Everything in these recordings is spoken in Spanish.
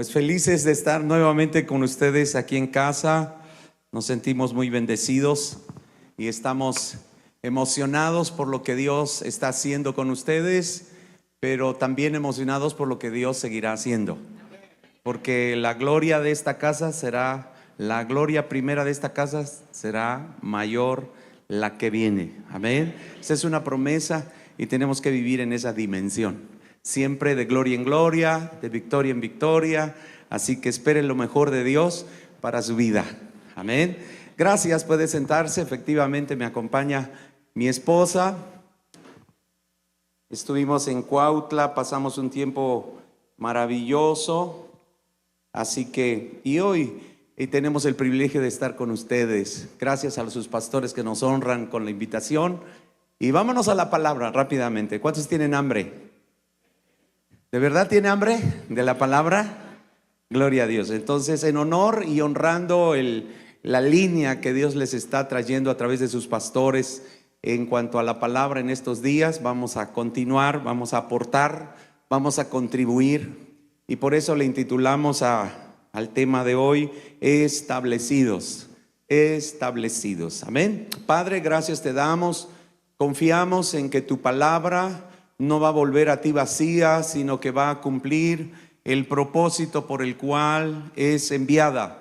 Pues felices de estar nuevamente con ustedes aquí en casa. Nos sentimos muy bendecidos y estamos emocionados por lo que Dios está haciendo con ustedes, pero también emocionados por lo que Dios seguirá haciendo. Porque la gloria de esta casa será, la gloria primera de esta casa será mayor la que viene. Amén. Esa es una promesa y tenemos que vivir en esa dimensión. Siempre de gloria en gloria, de victoria en victoria. Así que esperen lo mejor de Dios para su vida. Amén. Gracias, puede sentarse. Efectivamente me acompaña mi esposa. Estuvimos en Cuautla, pasamos un tiempo maravilloso. Así que, y hoy tenemos el privilegio de estar con ustedes. Gracias a sus pastores que nos honran con la invitación. Y vámonos a la palabra rápidamente. ¿Cuántos tienen hambre? ¿De verdad tiene hambre de la palabra? Gloria a Dios. Entonces, en honor y honrando la línea que Dios les está trayendo a través de sus pastores en cuanto a la palabra en estos días, vamos a continuar, vamos a aportar, vamos a contribuir. Y por eso le intitulamos al tema de hoy, establecidos, establecidos. Amén. Padre, gracias te damos, confiamos en que tu palabra no va a volver a ti vacía, sino que va a cumplir el propósito por el cual es enviada.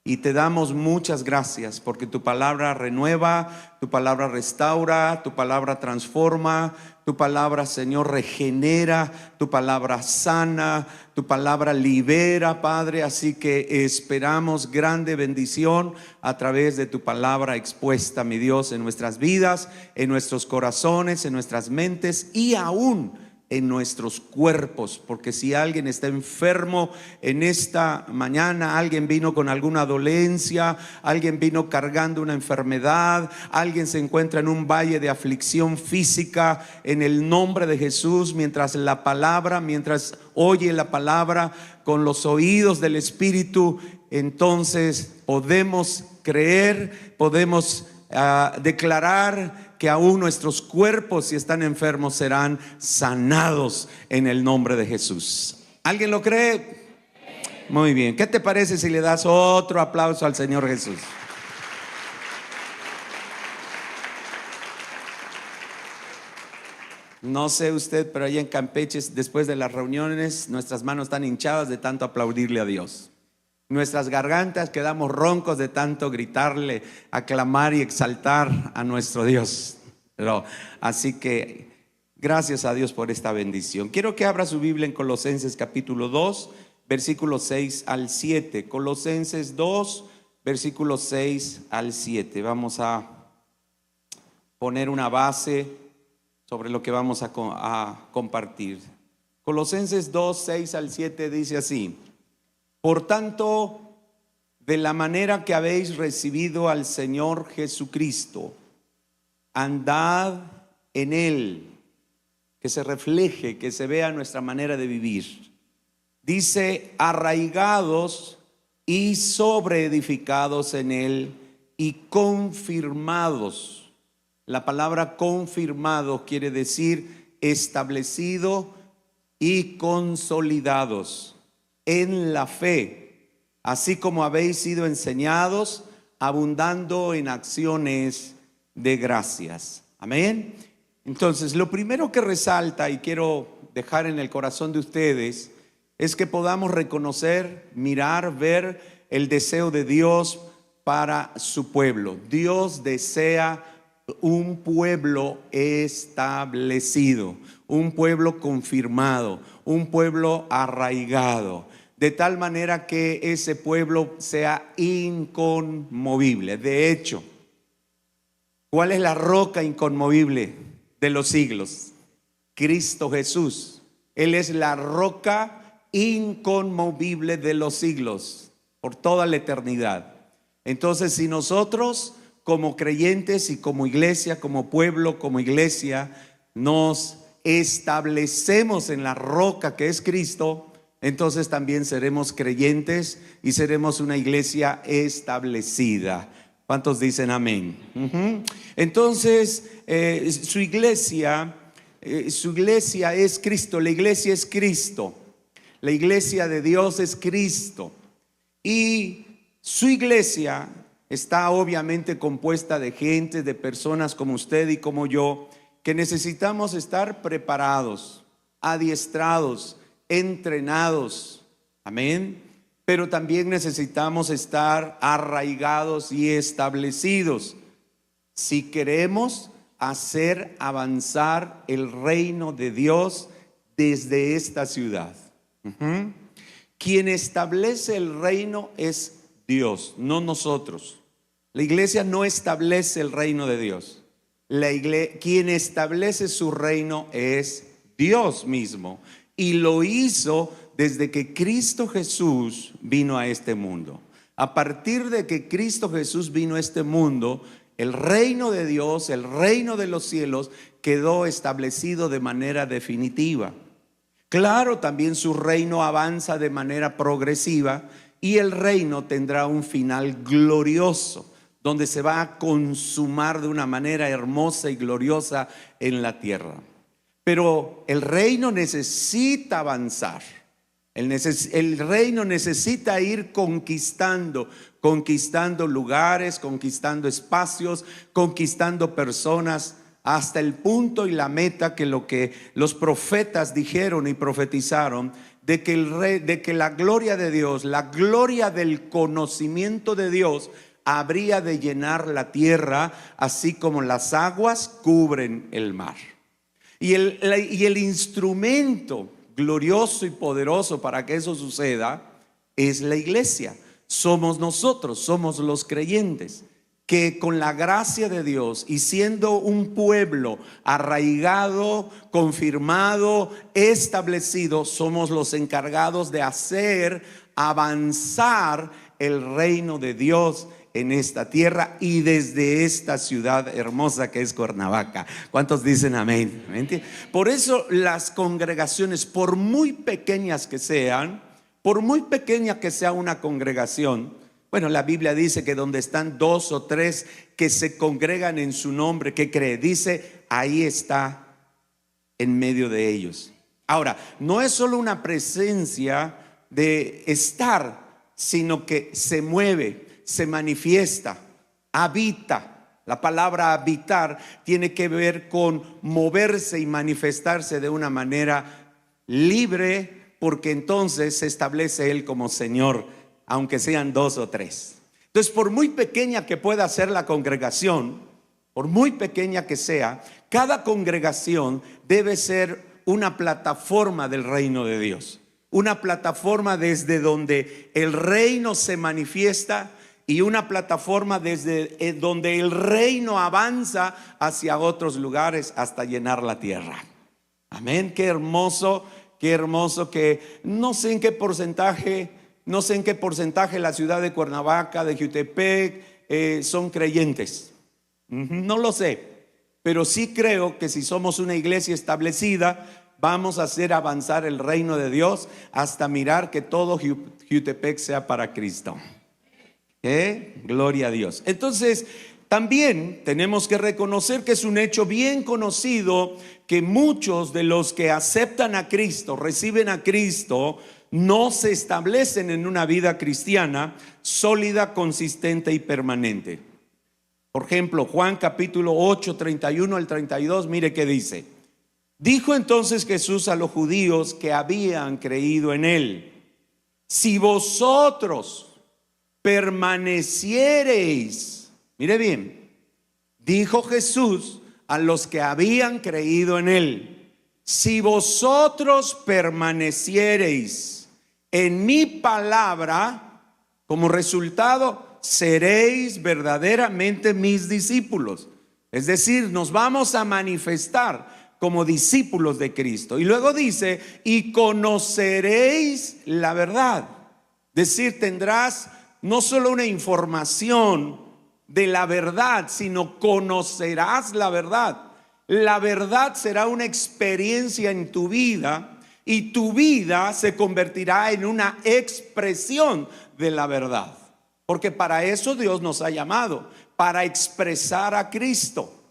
Y te damos muchas gracias porque tu palabra renueva, tu palabra restaura, tu palabra transforma, tu palabra, Señor, regenera, tu palabra sana, tu palabra libera, Padre. Así que esperamos grande bendición a través de tu palabra expuesta, mi Dios, en nuestras vidas, en nuestros corazones, en nuestras mentes y aún en nuestros cuerpos, porque si alguien está enfermo en esta mañana, alguien vino con alguna dolencia, alguien vino cargando una enfermedad, alguien se encuentra en un valle de aflicción física, en el nombre de Jesús, mientras oye la palabra con los oídos del Espíritu, entonces podemos creer, podemos declarar que aún nuestros cuerpos, si están enfermos, serán sanados en el nombre de Jesús. ¿Alguien lo cree? Muy bien. ¿Qué te parece si le das otro aplauso al Señor Jesús? No sé usted, pero allá en Campeche, después de las reuniones, nuestras manos están hinchadas de tanto aplaudirle a Dios. Nuestras gargantas quedamos roncos de tanto gritarle, aclamar y exaltar a nuestro Dios. Así que gracias a Dios por esta bendición. Quiero que abra su Biblia en Colosenses capítulo 2, versículos 6 al 7. Colosenses 2, versículos 6 al 7. Vamos a poner una base sobre lo que vamos a compartir. Colosenses 2, 6 al 7 dice así: Por tanto, de la manera que habéis recibido al Señor Jesucristo, andad en Él, que se refleje, que se vea nuestra manera de vivir. Dice, arraigados y sobreedificados en Él y confirmados. La palabra confirmado quiere decir establecido y consolidados en la fe, así como habéis sido enseñados, abundando en acciones de gracias. Amén. Entonces, lo primero que resalta y quiero dejar en el corazón de ustedes es que podamos reconocer, mirar, ver el deseo de Dios para su pueblo. Dios desea un pueblo establecido, un pueblo confirmado, un pueblo arraigado, de tal manera que ese pueblo sea inconmovible. De hecho, ¿cuál es la roca inconmovible de los siglos? Cristo Jesús. Él es la roca inconmovible de los siglos, por toda la eternidad. Entonces, si nosotros como creyentes y como iglesia, como pueblo, como iglesia, nos establecemos en la roca que es Cristo, entonces también seremos creyentes y seremos una iglesia establecida. ¿Cuántos dicen amén? Entonces, su iglesia es Cristo, la iglesia es Cristo. La iglesia de Dios es Cristo. Y su iglesia está obviamente compuesta de gente, de personas como usted y como yo, que necesitamos estar preparados, adiestrados, entrenados. Amén. Pero también necesitamos estar arraigados y establecidos si queremos hacer avanzar el reino de Dios desde esta ciudad. Quien establece el reino es Dios, no nosotros. La iglesia no establece el reino de Dios. Quien establece su reino es Dios mismo, y lo hizo desde que Cristo Jesús vino a este mundo. A partir de que Cristo Jesús vino a este mundo, el reino de Dios, el reino de los cielos, quedó establecido de manera definitiva. Claro, también su reino avanza de manera progresiva, y el reino tendrá un final glorioso, donde se va a consumar de una manera hermosa y gloriosa en la tierra. Pero el reino necesita avanzar. El reino necesita ir conquistando lugares, conquistando espacios, conquistando personas, hasta el punto y la meta que lo que los profetas dijeron y profetizaron, de que la gloria de Dios, la gloria del conocimiento de Dios, habría de llenar la tierra, así como las aguas cubren el mar. Y el instrumento glorioso y poderoso para que eso suceda es la iglesia. Somos nosotros, somos los creyentes, que con la gracia de Dios y siendo un pueblo arraigado, confirmado, establecido, somos los encargados de hacer avanzar el reino de Dios en esta tierra y desde esta ciudad hermosa que es Cuernavaca. ¿Cuántos dicen amén? Por eso las congregaciones, por muy pequeñas que sean, por muy pequeña que sea una congregación, bueno, la Biblia dice que donde están 2 o 3 que se congregan en su nombre, ¿qué cree? Dice, ahí está en medio de ellos. Ahora, no es solo una presencia de estar, sino que se mueve, se manifiesta, habita. La palabra habitar tiene que ver con moverse y manifestarse de una manera libre, porque entonces se establece Él como Señor, aunque sean 2 o 3. Entonces, por muy pequeña que pueda ser la congregación, por muy pequeña que sea, cada congregación debe ser una plataforma del reino de Dios, una plataforma desde donde el reino se manifiesta y una plataforma desde donde el reino avanza hacia otros lugares hasta llenar la tierra. Amén. Qué hermoso que no sé en qué porcentaje la ciudad de Cuernavaca, de Jiutepec son creyentes. No lo sé, pero sí creo que si somos una iglesia establecida, vamos a hacer avanzar el reino de Dios hasta mirar que todo Jiutepec sea para Cristo. Gloria a Dios. Entonces, también tenemos que reconocer que es un hecho bien conocido que muchos de los que aceptan a Cristo, reciben a Cristo, no se establecen en una vida cristiana sólida, consistente y permanente. Por ejemplo, Juan capítulo 8, 31 al 32, mire qué dice. Dijo entonces Jesús a los judíos que habían creído en él: si vosotros permaneciereis, mire bien, dijo Jesús a los que habían creído en él: si vosotros permaneciereis en mi palabra, como resultado seréis verdaderamente mis discípulos. Es decir, nos vamos a manifestar como discípulos de Cristo. Y luego dice, y conoceréis la verdad. Es decir, tendrás no solo una información de la verdad, sino conocerás la verdad. La verdad será una experiencia en tu vida y tu vida se convertirá en una expresión de la verdad. Porque para eso Dios nos ha llamado, para expresar a Cristo,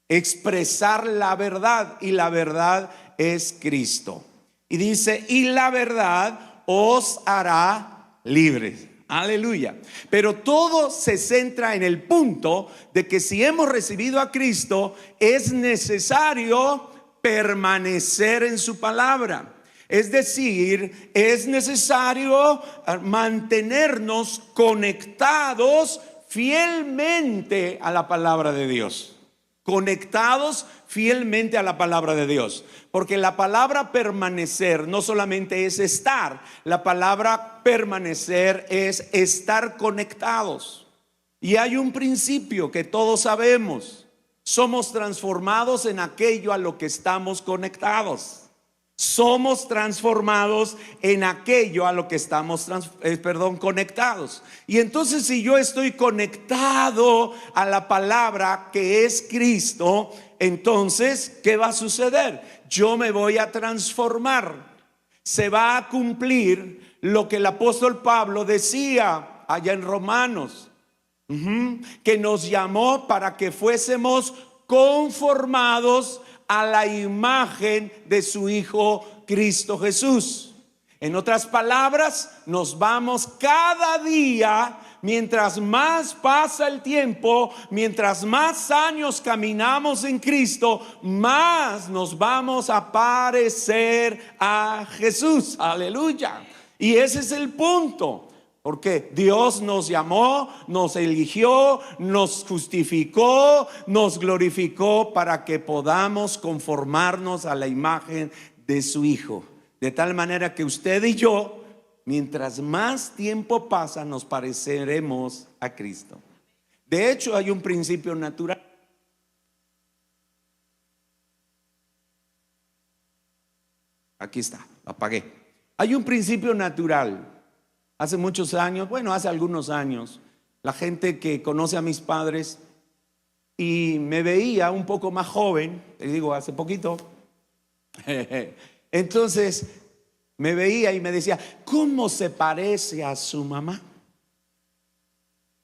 expresar la verdad, y la verdad es Cristo. Y dice, y la verdad os hará libres. Aleluya. Pero todo se centra en el punto de que si hemos recibido a Cristo, es necesario permanecer en su palabra. Es decir, es necesario mantenernos conectados fielmente a la palabra de Dios. Conectados fielmente a la palabra de Dios. Porque la palabra permanecer no solamente es estar, la palabra permanecer es estar conectados. Y hay un principio que todos sabemos: somos transformados en aquello a lo que estamos conectados. Somos transformados en aquello a lo que estamos conectados. Y entonces, si yo estoy conectado a la palabra que es Cristo, entonces, ¿qué va a suceder? Yo me voy a transformar. Se va a cumplir lo que el apóstol Pablo decía allá en Romanos, que nos llamó para que fuésemos conformados a la imagen de su Hijo Cristo Jesús. En otras palabras, nos vamos cada día, mientras más pasa el tiempo, mientras más años caminamos en Cristo, más nos vamos a parecer a Jesús. Aleluya. Y ese es el punto. Porque Dios nos llamó, nos eligió, nos justificó, nos glorificó para que podamos conformarnos a la imagen de su Hijo. De tal manera que usted y yo, mientras más tiempo pasa, nos pareceremos a Cristo. De hecho, hay un principio natural. Aquí está, lo apagué. Hay un principio natural. Hace muchos años, hace algunos años, la gente que conoce a mis padres y me veía un poco más joven, te digo, hace poquito, entonces me veía y me decía, ¿cómo se parece a su mamá?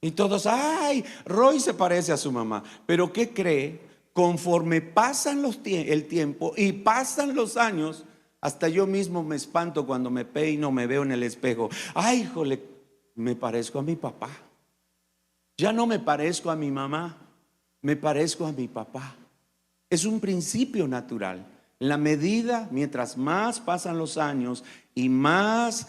Y todos, ay, Roy se parece a su mamá. Pero ¿qué cree? Conforme pasan el tiempo y pasan los años, hasta yo mismo me espanto cuando me peino, me veo en el espejo. Ay, híjole, me parezco a mi papá. Ya no me parezco a mi mamá, me parezco a mi papá. Es un principio natural. En la medida, mientras más pasan los años y más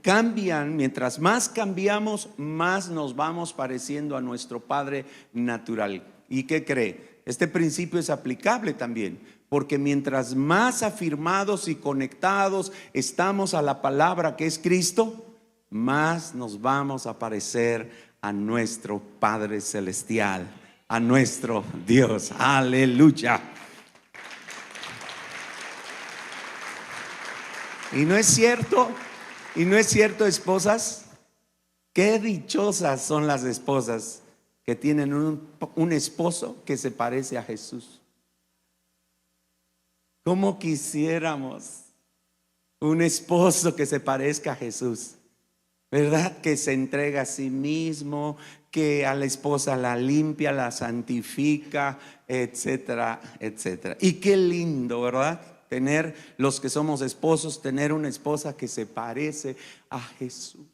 cambian, mientras más cambiamos, más nos vamos pareciendo a nuestro Padre natural. ¿Y qué cree? Este principio es aplicable también. Porque mientras más afirmados y conectados estamos a la palabra que es Cristo, más nos vamos a parecer a nuestro Padre Celestial, a nuestro Dios. Aleluya. Y no es cierto, esposas, qué dichosas son las esposas que tienen un esposo que se parece a Jesús. ¿Cómo quisiéramos un esposo que se parezca a Jesús? ¿Verdad? Que se entrega a sí mismo, que a la esposa la limpia, la santifica, etcétera, etcétera. Y qué lindo, ¿verdad? Tener, los que somos esposos, tener una esposa que se parece a Jesús.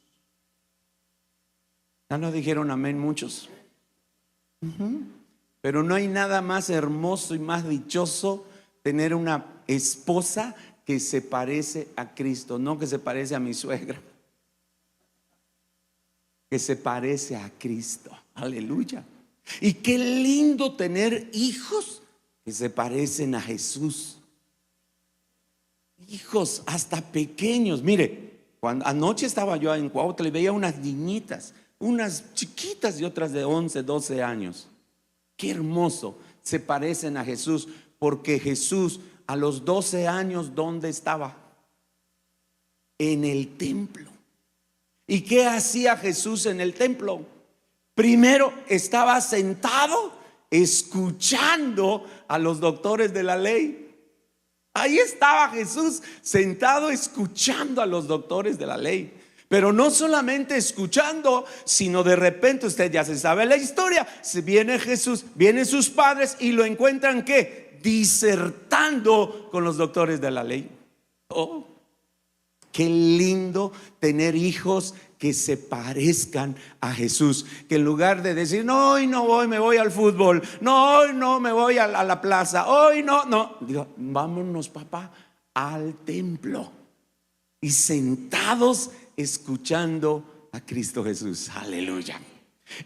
¿Ya no dijeron amén muchos? Pero no hay nada más hermoso y más dichoso tener una esposa que se parece a Cristo, no que se parece a mi suegra, que se parece a Cristo. Aleluya. Y qué lindo tener hijos que se parecen a Jesús. Hijos hasta pequeños. Mire, anoche estaba yo en Cuautla y veía unas niñitas, unas chiquitas y otras de 11, 12 años. Qué hermoso, se parecen a Jesús. Porque Jesús a los 12 años, ¿dónde estaba? En el templo. ¿Y qué hacía Jesús en el templo? Primero estaba sentado escuchando a los doctores de la ley. Ahí estaba Jesús sentado escuchando a los doctores de la ley. Pero no solamente escuchando, sino de repente, usted ya se sabe la historia, viene Jesús, vienen sus padres y lo encuentran ¿qué? Disertando con los doctores de la ley. Oh, qué lindo tener hijos que se parezcan a Jesús, que en lugar de decir, no, hoy no voy, me voy al fútbol, no, hoy no, me voy a la plaza, hoy no, digo, vámonos, papá, al templo y sentados escuchando a Cristo Jesús. Aleluya.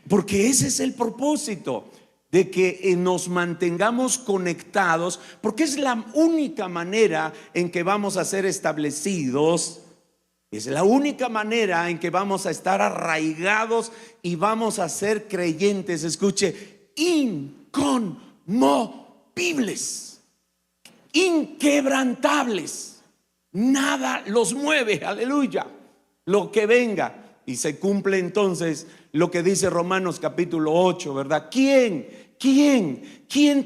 Porque ese es el propósito, de que nos mantengamos conectados, porque es la única manera en que vamos a ser establecidos, es la única manera en que vamos a estar arraigados y vamos a ser creyentes, escuche, inconmovibles, inquebrantables. Nada los mueve, aleluya, lo que venga. Y se cumple entonces lo que dice Romanos capítulo 8, ¿verdad? ¿Quién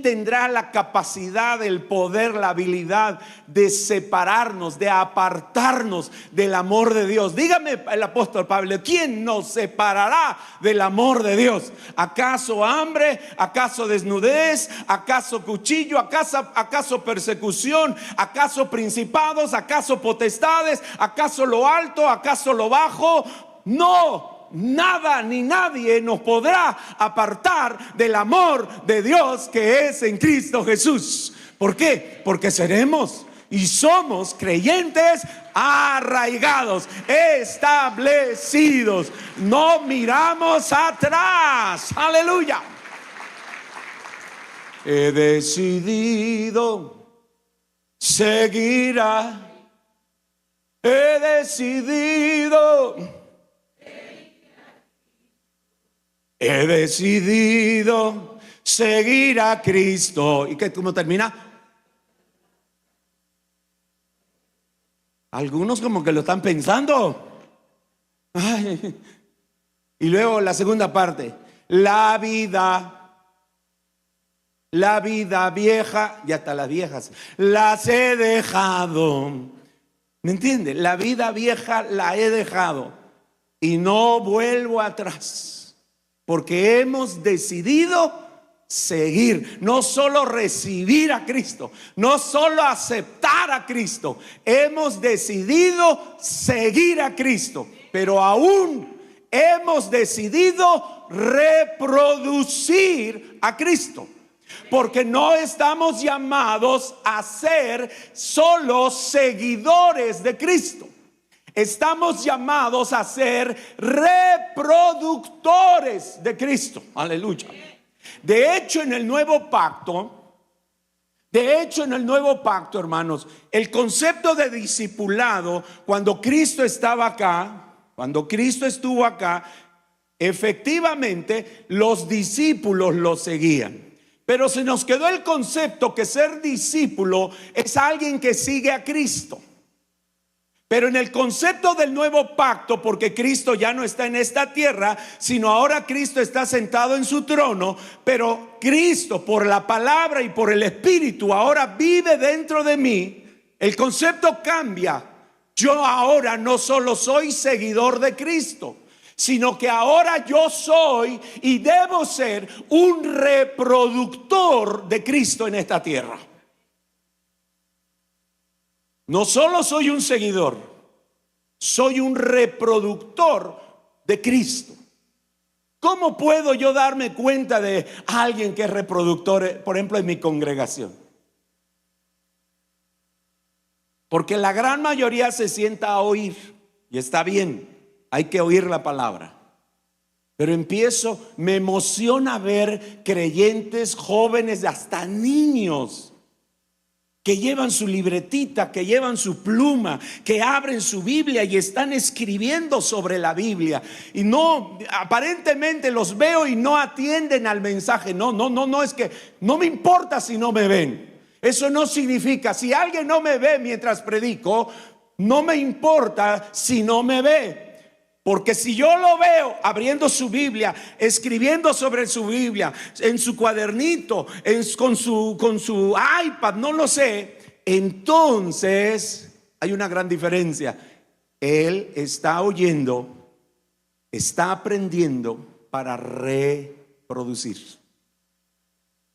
tendrá la capacidad, el poder, la habilidad de separarnos, de apartarnos del amor de Dios? Dígame el apóstol Pablo, ¿quién nos separará del amor de Dios? ¿Acaso hambre? ¿Acaso desnudez? ¿Acaso cuchillo? ¿Acaso persecución? ¿Acaso principados? ¿Acaso potestades? ¿Acaso lo alto? ¿Acaso lo bajo? No, nada ni nadie nos podrá apartar del amor de Dios que es en Cristo Jesús. ¿Por qué? Porque seremos y somos creyentes arraigados, establecidos. No miramos atrás. Aleluya. He decidido seguir he decidido seguir a Cristo. ¿Y qué, cómo termina? Algunos como que lo están pensando. Ay. Y luego la segunda parte, la vida vieja, ya hasta las viejas, las he dejado. ¿Me entiende? La vida vieja la he dejado y no vuelvo atrás. Porque hemos decidido seguir, no solo recibir a Cristo, no solo aceptar a Cristo, hemos decidido seguir a Cristo, pero aún hemos decidido reproducir a Cristo. Porque no estamos llamados a ser solo seguidores de Cristo. Estamos llamados a ser reproductores de Cristo. Aleluya. De hecho, en el nuevo pacto, hermanos, el concepto de discipulado, cuando Cristo estaba acá, cuando Cristo estuvo acá, efectivamente los discípulos lo seguían. Pero se nos quedó el concepto que ser discípulo es alguien que sigue a Cristo. Pero en el concepto del nuevo pacto, porque Cristo ya no está en esta tierra, sino ahora Cristo está sentado en su trono, pero Cristo por la palabra y por el Espíritu ahora vive dentro de mí, el concepto cambia. Yo ahora no solo soy seguidor de Cristo, sino que ahora yo soy y debo ser un reproductor de Cristo en esta tierra. No solo soy un seguidor, soy un reproductor de Cristo. ¿Cómo puedo yo darme cuenta de alguien que es reproductor, por ejemplo, en mi congregación? Porque la gran mayoría se sienta a oír, y está bien, hay que oír la palabra. Pero me emociona ver creyentes, jóvenes, hasta niños, que llevan su libretita, que llevan su pluma, que abren su Biblia y están escribiendo sobre la Biblia. Y no, aparentemente los veo y no atienden al mensaje. No, es que no me importa si no me ven. Eso no significa, si alguien no me ve mientras predico, no me importa si no me ve. Porque si yo lo veo abriendo su Biblia, escribiendo sobre su Biblia, en su cuadernito, con su iPad, no lo sé, entonces hay una gran diferencia. Él está oyendo, está aprendiendo para reproducir.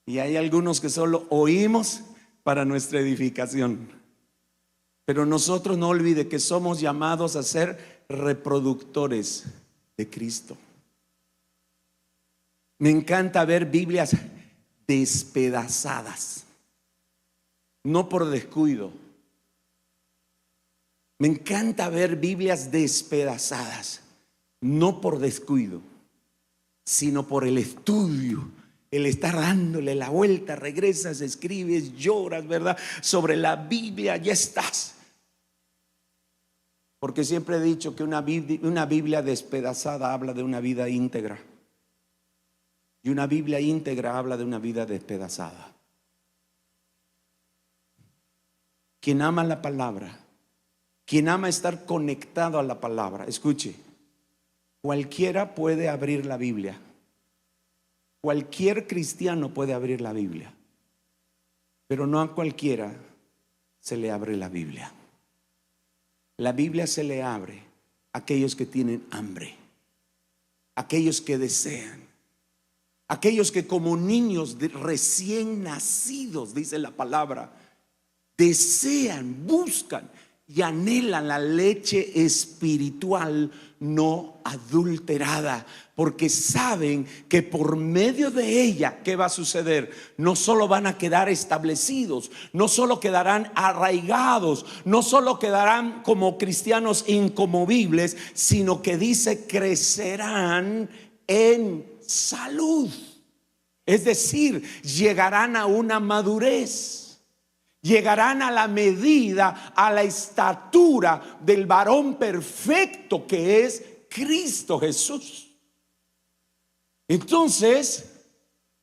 Y hay algunos que solo oímos para nuestra edificación. Pero nosotros no olvide que somos llamados a ser reproductores de Cristo. Me encanta ver Biblias despedazadas, no por descuido. Me encanta ver Biblias despedazadas, no por descuido, sino por el estudio, el estar dándole la vuelta, regresas, escribes, lloras, ¿verdad? Sobre la Biblia, ya estás. Porque siempre he dicho que una Biblia despedazada habla de una vida íntegra. Y una Biblia íntegra habla de una vida despedazada. Quien ama la palabra, quien ama estar conectado a la palabra, escuche, cualquiera puede abrir la Biblia. Cualquier cristiano puede abrir la Biblia, pero no a cualquiera se le abre la Biblia. La Biblia se le abre a aquellos que tienen hambre, aquellos que desean, aquellos que como niños recién nacidos, dice la palabra, desean, buscan y anhelan la leche espiritual no adulterada, porque saben que por medio de ella, ¿qué va a suceder? No solo van a quedar establecidos, no solo quedarán arraigados, no solo quedarán como cristianos inconmovibles, sino que dice crecerán en salud. Es decir, llegarán a una madurez. Llegarán a la medida, a la estatura del varón perfecto que es Cristo Jesús. Entonces,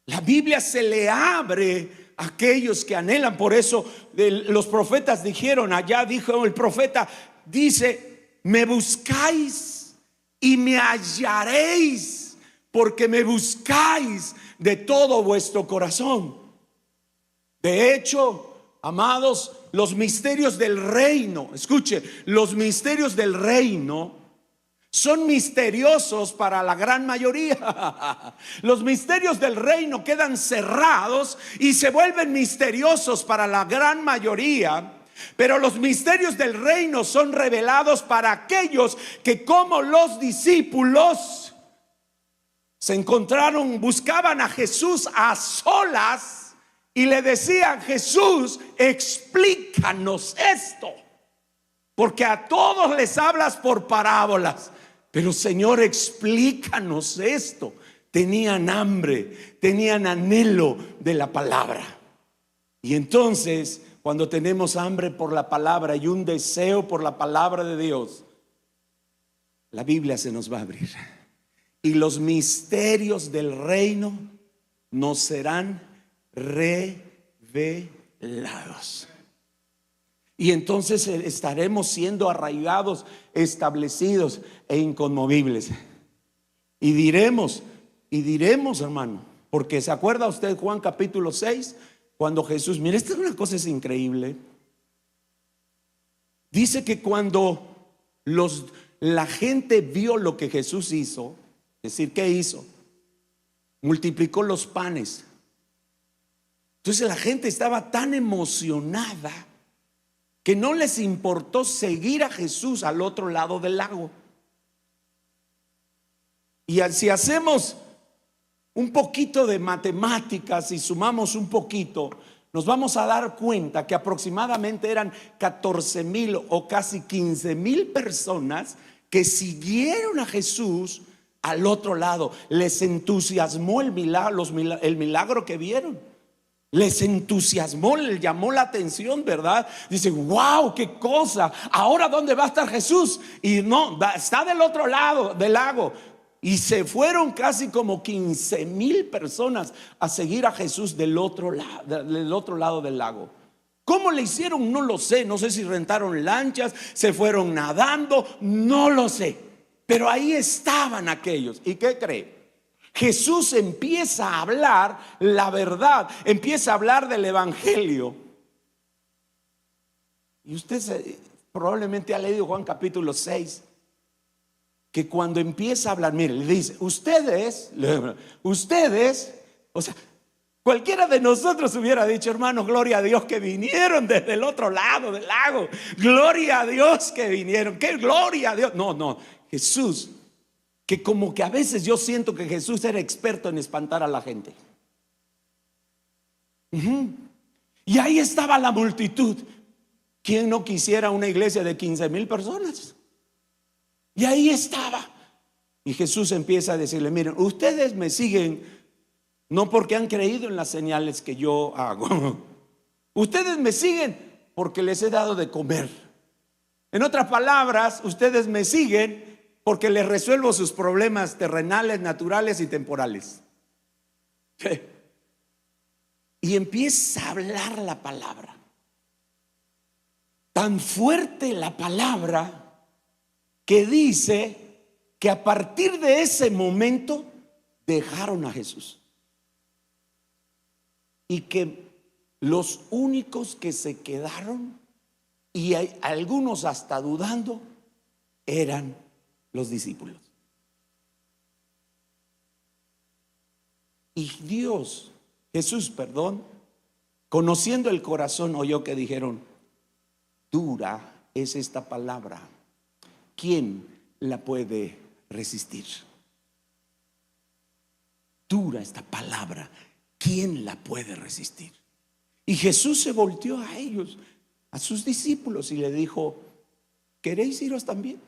la Biblia se le abre a aquellos que anhelan. Por eso los profetas dijeron, allá dijo el profeta, dice, me buscáis y me hallaréis, porque me buscáis de todo vuestro corazón. De hecho, amados, los misterios del reino, escuche, los misterios del reino son misteriosos para la gran mayoría. Los misterios del reino quedan cerrados y se vuelven misteriosos para la gran mayoría. Pero los misterios del reino son revelados para aquellos que, como los discípulos, se encontraron, buscaban a Jesús a solas. Y le decían, Jesús, explícanos esto, porque a todos les hablas por parábolas, pero Señor, explícanos esto. Tenían hambre, tenían anhelo de la palabra. Y entonces, cuando tenemos hambre por la palabra y un deseo por la palabra de Dios, la Biblia se nos va a abrir. Y los misterios del reino nos serán revelados. Y entonces estaremos siendo arraigados, establecidos e inconmovibles. Y diremos, hermano, porque ¿se acuerda usted Juan capítulo 6? Cuando Jesús, mire, esta es una cosa, es increíble. Dice que cuando la gente vio lo que Jesús hizo, es decir, ¿qué hizo? Multiplicó los panes. Entonces la gente estaba tan emocionada que no les importó seguir a Jesús al otro lado del lago. Y si hacemos un poquito de matemáticas y sumamos un poquito, nos vamos a dar cuenta que aproximadamente eran 14,000 o casi 15,000 personas que siguieron a Jesús al otro lado. Les entusiasmó el milagro que vieron. Les entusiasmó, les llamó la atención, ¿verdad? Dice, wow, qué cosa. Ahora, ¿dónde va a estar Jesús? Y no, está del otro lado del lago. Y se fueron casi como 15,000 personas a seguir a Jesús del otro lado del lago. ¿Cómo le hicieron? No lo sé. No sé si rentaron lanchas, se fueron nadando, no lo sé. Pero ahí estaban aquellos. ¿Y qué cree? Jesús empieza a hablar la verdad, empieza a hablar del evangelio. Y usted probablemente ha leído Juan capítulo 6, que cuando empieza a hablar, mire, le dice, ustedes, o sea, Cualquiera de nosotros hubiera dicho: hermanos, gloria a Dios que vinieron desde el otro lado del lago. Gloria a Dios que vinieron. ¡Qué gloria a Dios! No, no. Jesús, que como que a veces yo siento que Jesús era experto en espantar a la gente. Y ahí estaba la multitud. ¿Quién no quisiera una iglesia de 15,000 personas? Y ahí estaba. Y Jesús empieza a decirle: miren, ustedes me siguen no porque han creído en las señales que yo hago. Ustedes me siguen porque les he dado de comer. En otras palabras, ustedes me siguen porque les resuelvo sus problemas terrenales, naturales y temporales. Y empieza a hablar la palabra. Tan fuerte la palabra que dice que a partir de ese momento dejaron a Jesús. Y que los únicos que se quedaron, y hay algunos hasta dudando, eran los discípulos. Y Jesús, conociendo el corazón, oyó que dijeron: dura es esta palabra, ¿quién la puede resistir? Dura esta palabra, ¿quién la puede resistir? Y Jesús se volteó a ellos, a sus discípulos, y le dijo: ¿queréis iros también?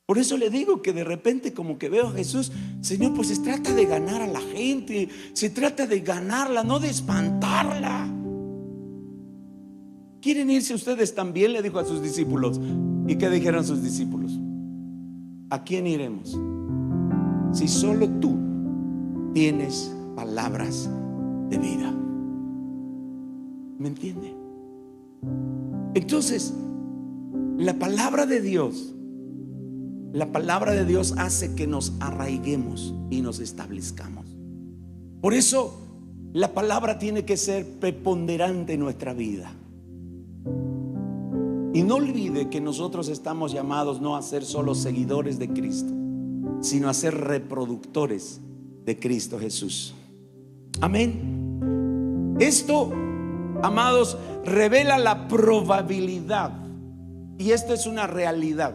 Por eso le digo que de repente como que veo a Jesús: Señor, pues se trata de ganar a la gente, se trata de ganarla, no de espantarla. ¿Quieren irse ustedes también?, le dijo a sus discípulos. ¿Y qué dijeron sus discípulos? ¿A quién iremos? Si solo tú tienes palabras de vida. ¿Me entiende? Entonces, la palabra de Dios hace que nos arraiguemos y nos establezcamos. Por eso la palabra tiene que ser preponderante en nuestra vida. Y no olvide que nosotros estamos llamados no a ser solo seguidores de Cristo, sino a ser reproductores de Cristo Jesús. Amén. Esto, amados, revela la probabilidad, y esto es una realidad.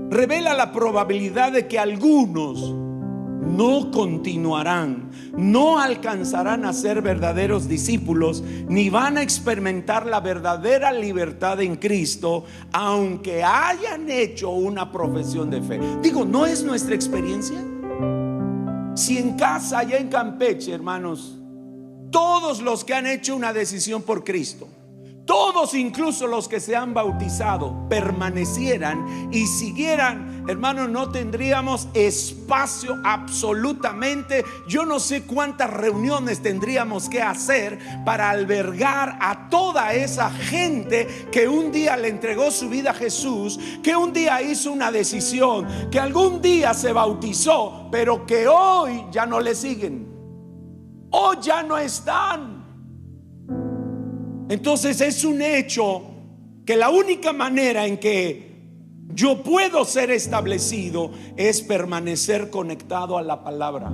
Revela la probabilidad de que algunos no continuarán, no alcanzarán a ser verdaderos discípulos, ni van a experimentar la verdadera libertad en Cristo, aunque hayan hecho una profesión de fe. Digo, ¿no es nuestra experiencia? Si en casa, allá en Campeche, hermanos, todos los que han hecho una decisión por Cristo, todos, incluso los que se han bautizado, permanecieran y siguieran, hermanos, no tendríamos espacio absolutamente. Yo no sé cuántas reuniones tendríamos que hacer para albergar a toda esa gente que un día le entregó su vida a Jesús, que un día hizo una decisión, que algún día se bautizó, pero que hoy ya no le siguen, hoy ya no están. Entonces es un hecho que la única manera en que yo puedo ser establecido es permanecer conectado a la palabra.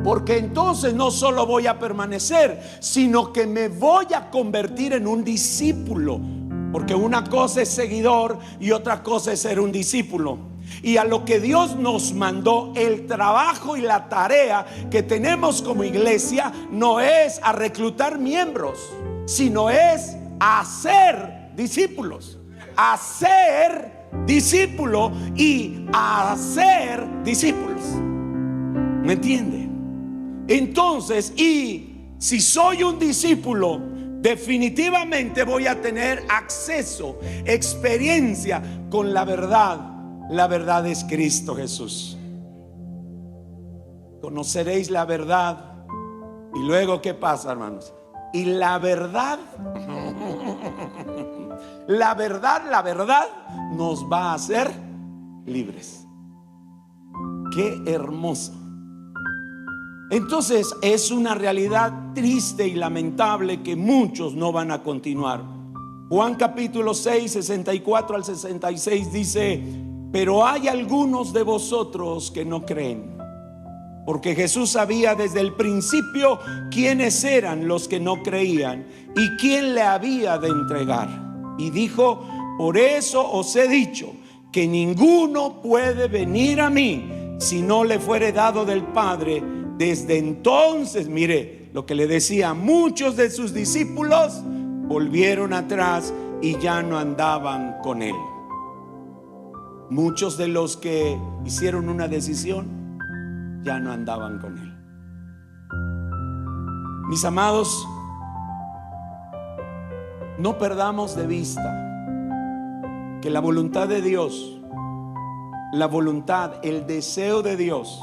Porque entonces no solo voy a permanecer, sino que me voy a convertir en un discípulo. Porque una cosa es seguidor y otra cosa es ser un discípulo. Y a lo que Dios nos mandó, el trabajo y la tarea que tenemos como iglesia no es a reclutar miembros, sino es a hacer discípulos. Hacer discípulo y hacer discípulos. ¿Me entiende? Entonces, y si soy un discípulo, definitivamente voy a tener acceso, experiencia con la verdad. La verdad es Cristo Jesús. Conoceréis la verdad. Y luego, ¿qué pasa, hermanos? Y la verdad nos va a hacer libres. Qué hermoso. Entonces es una realidad triste y lamentable que muchos no van a continuar. Juan capítulo 6, 64 al 66 dice: pero hay algunos de vosotros que no creen. Porque Jesús sabía desde el principio quiénes eran los que no creían y quién le había de entregar. Y dijo: por eso os he dicho que ninguno puede venir a mí si no le fuere dado del Padre. Desde entonces, mire lo que le decía, muchos de sus discípulos volvieron atrás y ya no andaban con él. Muchos de los que hicieron una decisión ya no andaban con él. Mis amados, no perdamos de vista que la voluntad de Dios, la voluntad, el deseo de Dios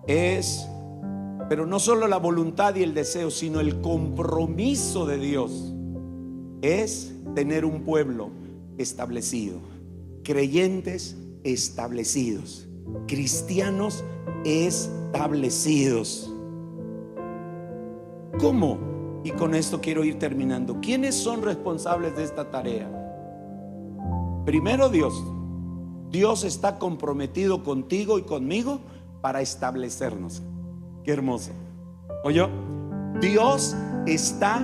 es, pero no solo la voluntad y el deseo, sino el compromiso de Dios es tener un pueblo establecido, creyentes establecidos, cristianos establecidos. ¿Cómo? Y con esto quiero ir terminando. ¿Quiénes son responsables de esta tarea? Primero, Dios. Dios está comprometido contigo y conmigo para establecernos. Qué hermoso. ¿Oyó? Dios está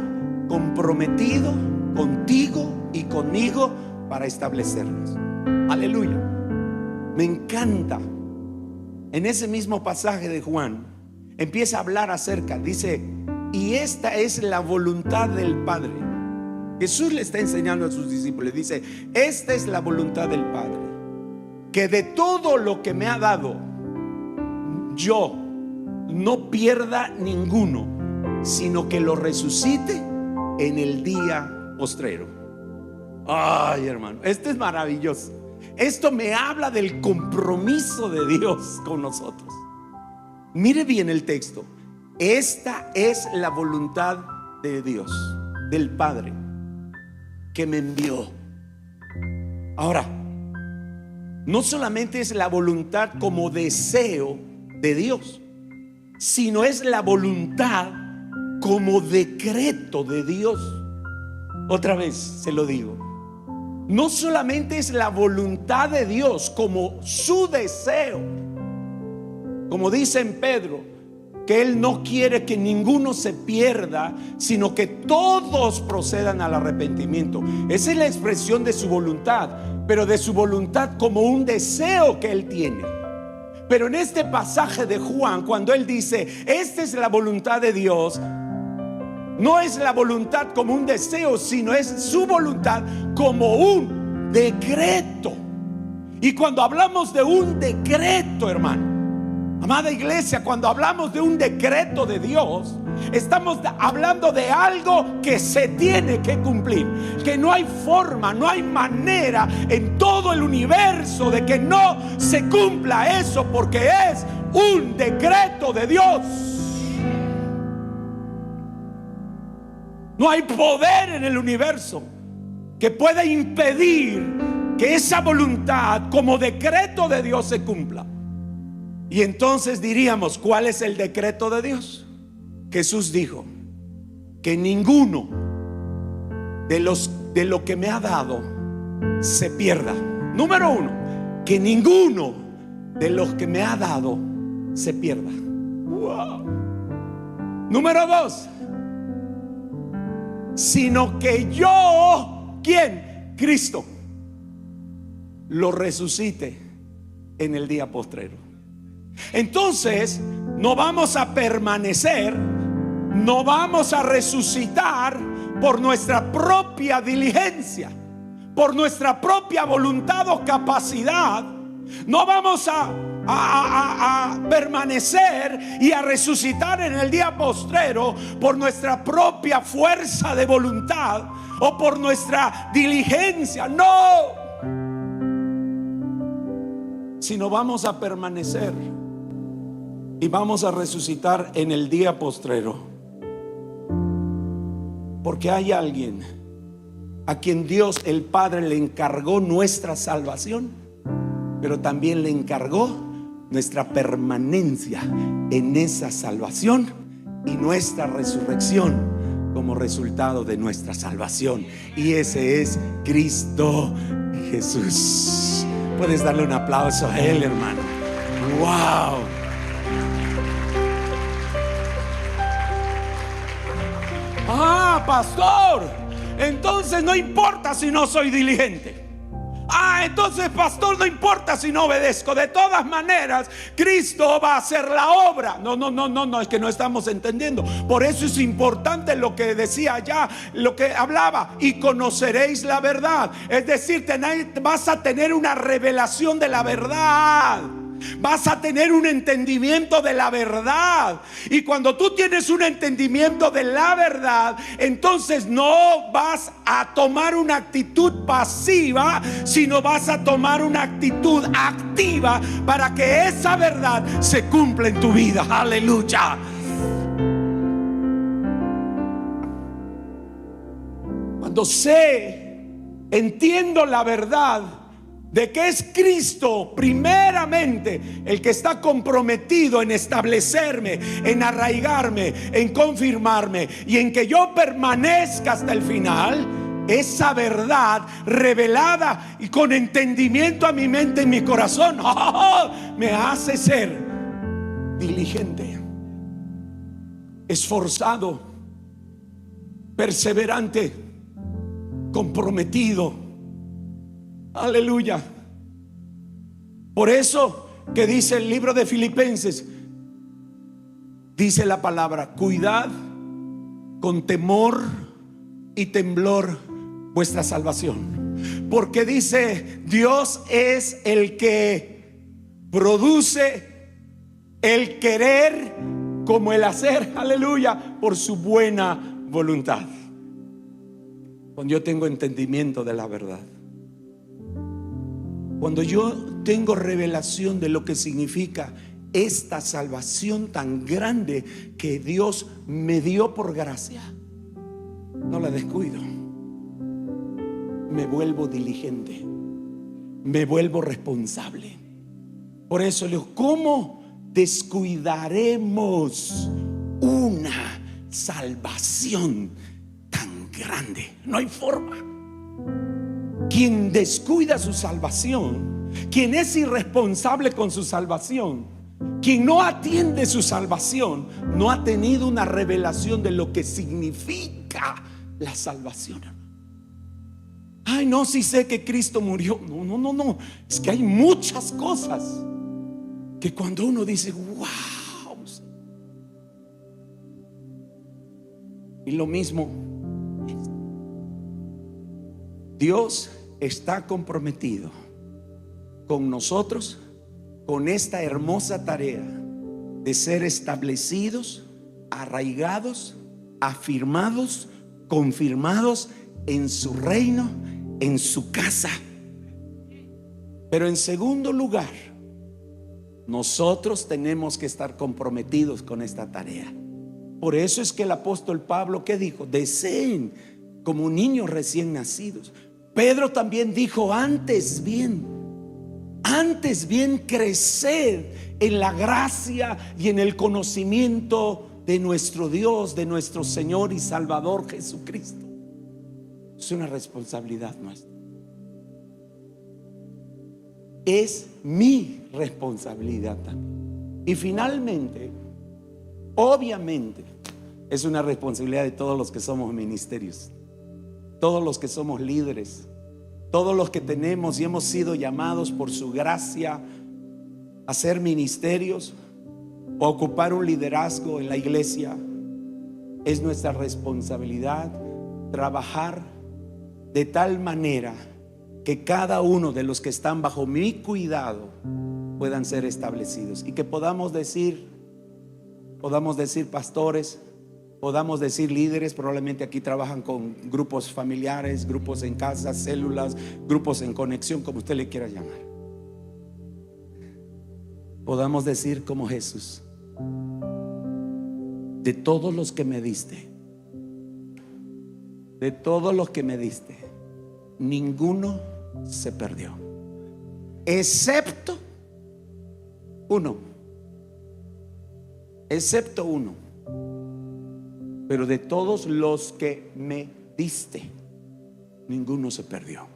comprometido contigo y conmigo para establecernos. Aleluya. Me encanta. En ese mismo pasaje de Juan empieza a hablar acerca, dice: y esta es la voluntad del Padre. Jesús le está enseñando a sus discípulos, dice: esta es la voluntad del Padre, que de todo lo que me ha dado, yo no pierda ninguno, sino que lo resucite en el día postrero. Ay, hermano, esto es maravilloso. Esto me habla del compromiso de Dios con nosotros. Mire bien el texto. Esta es la voluntad de Dios, del Padre, que me envió. Ahora, no solamente es la voluntad como deseo de Dios, sino es la voluntad como decreto de Dios. Otra vez se lo digo. No solamente es la voluntad de Dios como su deseo, como dice en Pedro, que Él no quiere que ninguno se pierda, sino que todos procedan al arrepentimiento. Esa es la expresión de su voluntad, pero de su voluntad como un deseo que Él tiene. Pero en este pasaje de Juan, cuando Él dice: esta es la voluntad de Dios, no es la voluntad como un deseo, sino es su voluntad como un decreto. Y cuando hablamos de un decreto, hermano, amada iglesia, cuando hablamos de un decreto de Dios, estamos hablando de algo que se tiene que cumplir, que no hay forma, no hay manera en todo el universo de que no se cumpla eso, porque es un decreto de Dios. No hay poder en el universo que pueda impedir que esa voluntad como decreto de Dios se cumpla. Y entonces diríamos: ¿cuál es el decreto de Dios? Jesús dijo que ninguno de lo que me ha dado se pierda. Número uno, que ninguno de los que me ha dado se pierda. Wow. Número dos, sino que yo, ¿quién? Cristo, lo resucite en el día postrero. Entonces no vamos a permanecer, no vamos a resucitar por nuestra propia diligencia, por nuestra propia voluntad o capacidad. No vamos a permanecer y a resucitar en el día postrero por nuestra propia fuerza de voluntad o por nuestra diligencia. No, sino vamos a permanecer y vamos a resucitar en el día postrero, porque hay alguien a quien Dios el Padre le encargó nuestra salvación, pero también le encargó nuestra permanencia en esa salvación y nuestra resurrección como resultado de nuestra salvación. Y ese es Cristo Jesús. Puedes darle un aplauso a Él, hermano. Wow. Ah, pastor, entonces no importa si no soy diligente. Ah, entonces, pastor, no importa si no obedezco. De todas maneras, Cristo va a hacer la obra. No, es que no estamos entendiendo. Por eso es importante lo que decía allá, lo que hablaba. Y conoceréis la verdad. Es decir, vas a tener una revelación de la verdad. Vas a tener un entendimiento de la verdad. Y cuando tú tienes un entendimiento de la verdad, entonces no vas a tomar una actitud pasiva, sino vas a tomar una actitud activa para que esa verdad se cumpla en tu vida. Aleluya. Cuando entiendo la verdad de que es Cristo primeramente el que está comprometido en establecerme, en arraigarme, en confirmarme y en que yo permanezca hasta el final, esa verdad revelada y con entendimiento a mi mente y mi corazón, me hace ser diligente, esforzado, perseverante, comprometido. Aleluya. Por eso que dice el libro de Filipenses, dice la palabra: cuidad con temor y temblor vuestra salvación. Porque dice, Dios es el que produce el querer como el hacer, aleluya, por su buena voluntad. Cuando yo tengo entendimiento de la verdad, cuando yo tengo revelación de lo que significa esta salvación tan grande que Dios me dio por gracia, no la descuido. Me vuelvo diligente, me vuelvo responsable. Por eso le digo, ¿cómo descuidaremos una salvación tan grande? No hay forma. Quien descuida su salvación, quien es irresponsable con su salvación, quien no atiende su salvación, no ha tenido una revelación de lo que significa la salvación. Ay, no, si sé que Cristo murió. No. Es que hay muchas cosas que cuando uno dice, wow. Y lo mismo, Dios está comprometido con nosotros, con esta hermosa tarea de ser establecidos, arraigados, afirmados, confirmados en su reino, en su casa. Pero en segundo lugar, nosotros tenemos que estar comprometidos con esta tarea. Por eso es que el apóstol Pablo, ¿qué dijo? Deseen como niños recién nacidos. Pedro también dijo, antes bien crecer en la gracia y en el conocimiento de nuestro Dios, de nuestro Señor y Salvador Jesucristo. Es una responsabilidad nuestra. Es mi responsabilidad también. Y finalmente, obviamente, es una responsabilidad de todos los que somos ministerios, todos los que somos líderes, todos los que tenemos y hemos sido llamados por su gracia a hacer ministerios o a ocupar un liderazgo en la iglesia. Es nuestra responsabilidad trabajar de tal manera que cada uno de los que están bajo mi cuidado puedan ser establecidos y que podamos decir pastores, podamos decir líderes. Probablemente aquí trabajan con grupos familiares, grupos en casa, células, grupos en conexión, como usted le quiera llamar. Podamos decir como Jesús: de todos los que me diste, de todos los que me diste, ninguno se perdió, excepto uno. Pero de todos los que me diste, ninguno se perdió.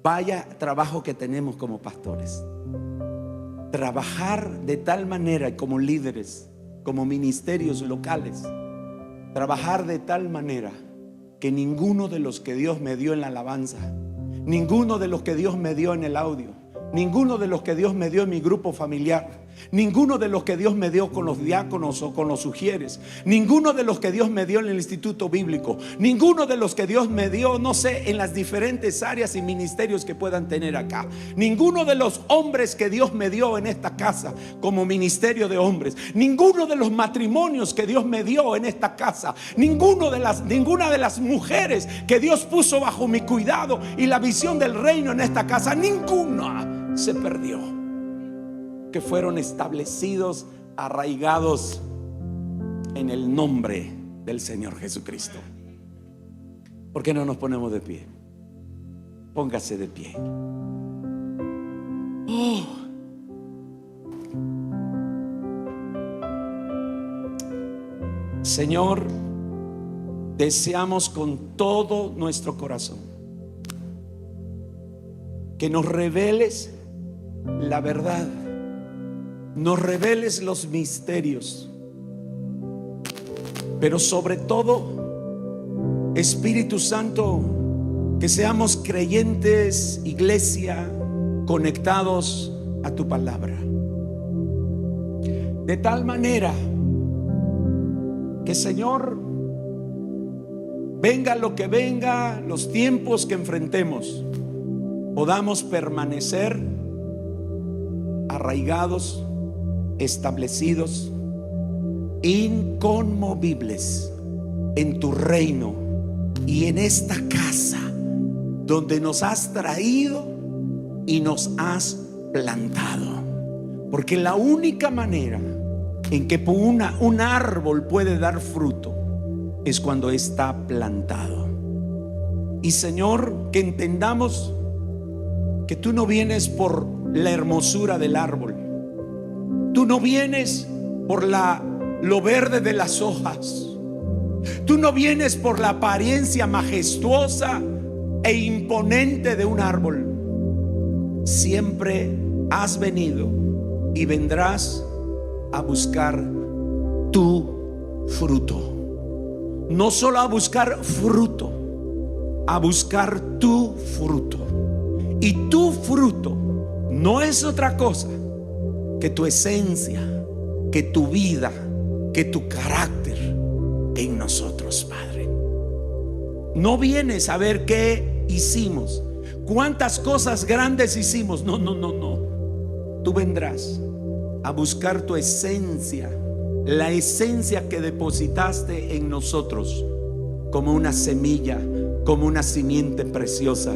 Vaya trabajo que tenemos como pastores. Trabajar de tal manera como líderes, como ministerios locales. Trabajar de tal manera que ninguno de los que Dios me dio en la alabanza, ninguno de los que Dios me dio en el audio, ninguno de los que Dios me dio en mi grupo familiar, ninguno de los que Dios me dio con los diáconos o con los sugieres, ninguno de los que Dios me dio en el instituto bíblico, ninguno de los que Dios me dio, no sé, en las diferentes áreas y ministerios que puedan tener acá, ninguno de los hombres que Dios me dio en esta casa como ministerio de hombres, ninguno de los matrimonios que Dios me dio en esta casa, ninguna de las mujeres que Dios puso bajo mi cuidado y la visión del reino en esta casa, ninguna se perdió, que fueron establecidos, arraigados en el nombre del Señor Jesucristo. ¿Por qué no nos ponemos de pie? Póngase de pie. Oh. Señor, deseamos con todo nuestro corazón que nos reveles la verdad, nos reveles los misterios, pero sobre todo, Espíritu Santo, que seamos creyentes, iglesia, conectados a tu palabra, de tal manera que, Señor, venga lo que venga, los tiempos que enfrentemos, podamos permanecer arraigados, establecidos, inconmovibles en tu reino y en esta casa donde nos has traído y nos has plantado. Porque la única manera en que un árbol puede dar fruto es cuando está plantado. Y, Señor, que entendamos que tú no vienes por la hermosura del árbol, tú no vienes por lo verde de las hojas, tú no vienes por la apariencia majestuosa e imponente de un árbol. Siempre has venido y vendrás a buscar tu fruto. No solo a buscar fruto, a buscar tu fruto. Y tu fruto no es otra cosa que tu esencia, que tu vida, que tu carácter en nosotros, Padre. No vienes a ver qué hicimos, cuántas cosas grandes hicimos. No. Tú vendrás a buscar tu esencia, la esencia que depositaste en nosotros como una semilla, como una simiente preciosa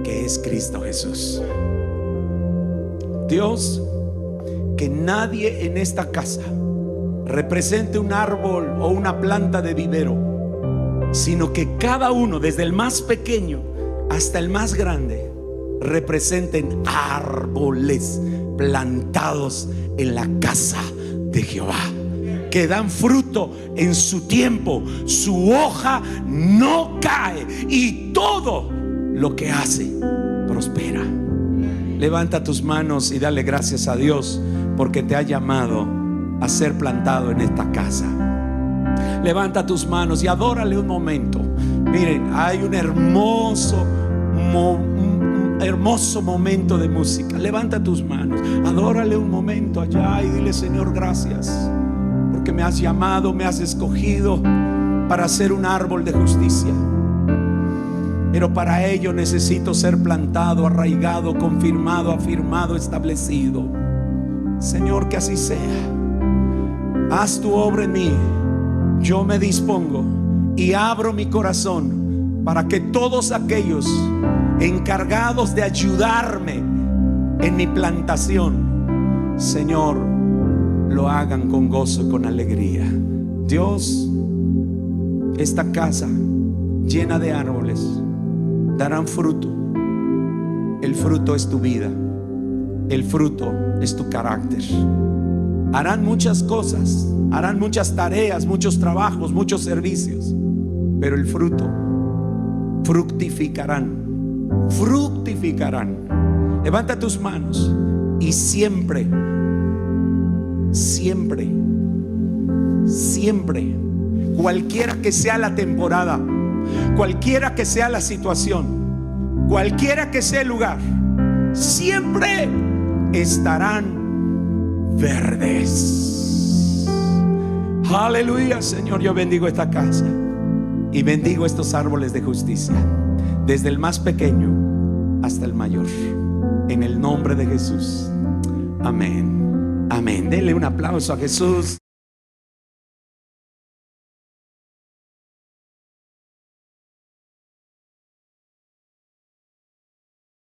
que es Cristo Jesús. Dios, que nadie en esta casa represente un árbol o una planta de vivero, sino que cada uno, desde el más pequeño hasta el más grande, representen árboles plantados en la casa de Jehová, que dan fruto en su tiempo, su hoja no cae y todo lo que hace prospera. Levanta tus manos y dale gracias a Dios porque te ha llamado a ser plantado en esta casa. Levanta tus manos y adórale un momento. Miren, hay un hermoso momento de música. Levanta tus manos, adórale un momento allá y dile: Señor, gracias porque me has llamado, me has escogido para ser un árbol de justicia. Pero para ello necesito ser plantado, arraigado, confirmado, afirmado, establecido. Señor, que así sea. Haz tu obra en mí. Yo me dispongo y abro mi corazón para que todos aquellos encargados de ayudarme en mi plantación, Señor, lo hagan con gozo y con alegría. Dios, esta casa llena de árboles darán fruto. El fruto es tu vida, el fruto es tu carácter. Harán muchas cosas, harán muchas tareas, muchos trabajos, muchos servicios, pero el fruto fructificarán fructificarán. Levanta tus manos y siempre, siempre, siempre, cualquiera que sea la temporada, cualquiera que sea la situación, cualquiera que sea el lugar, siempre estarán verdes. Aleluya, Señor. Yo bendigo esta casa y bendigo estos árboles de justicia, desde el más pequeño hasta el mayor, en el nombre de Jesús. Amén. Amén. Denle un aplauso a Jesús.